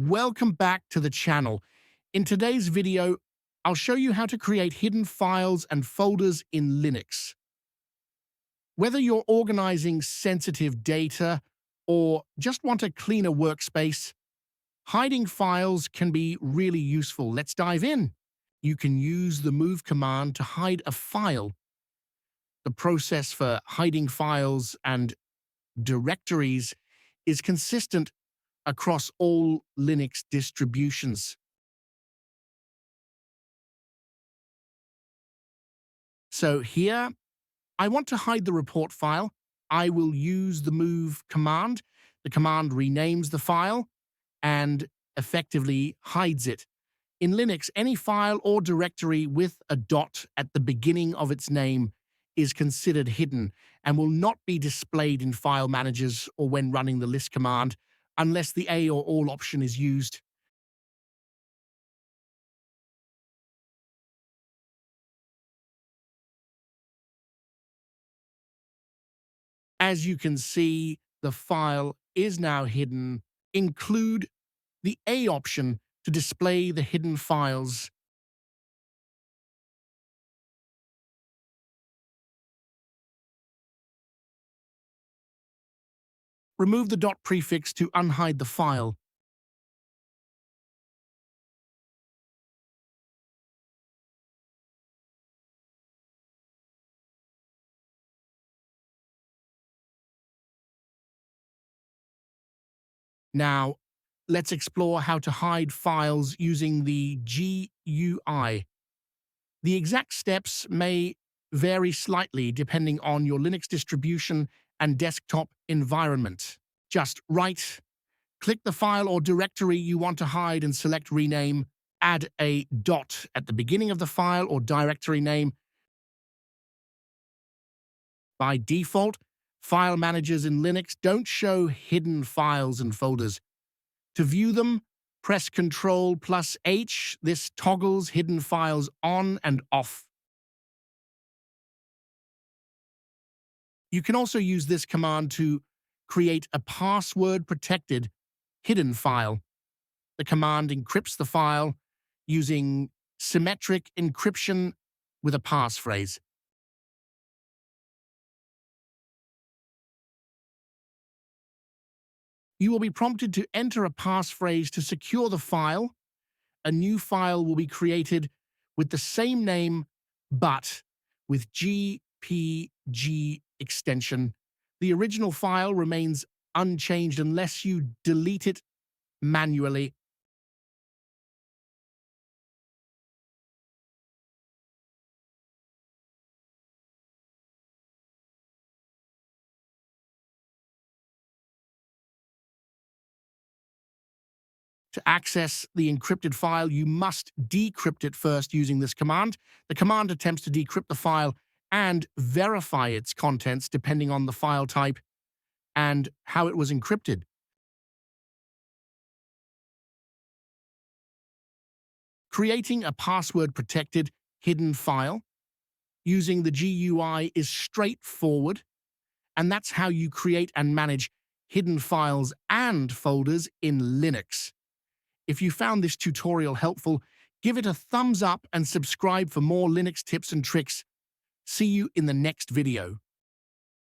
Welcome back to the channel. In today's video, I'll show you how to create hidden files and folders in Linux. Whether you're organizing sensitive data or just want a cleaner workspace, hiding files can be really useful. Let's dive in. You can use the move command to hide a file. The process for hiding files and directories is consistent across all Linux distributions. So here, I want to hide the report file. I will use the move command. The command renames the file and effectively hides it. In Linux, any file or directory with a dot at the beginning of its name is considered hidden and will not be displayed in file managers or when running the list command unless the A or all option is used. As you can see, the file is now hidden. Include the A option to display the hidden files. Remove the dot prefix to unhide the file. Now, let's explore how to hide files using the GUI. The exact steps may vary slightly depending on your Linux distribution and desktop environment. Just click the file or directory you want to hide and select Rename. Add a dot at the beginning of the file or directory name. By default, file managers in Linux don't show hidden files and folders. To view them, press Ctrl+H. This toggles hidden files on and off. You can also use this command to create a password-protected hidden file. The command encrypts the file using symmetric encryption with a passphrase. You will be prompted to enter a passphrase to secure the file. A new file will be created with the same name, but with GPG extension. The original file remains unchanged unless you delete it manually. To access the encrypted file, you must decrypt it first using this command. The command attempts to decrypt the file and verify its contents depending on the file type and how it was encrypted. Creating a password-protected hidden file using the GUI is straightforward, and that's how you create and manage hidden files and folders in Linux. If you found this tutorial helpful, give it a thumbs up and subscribe for more Linux tips and tricks. See you in the next video.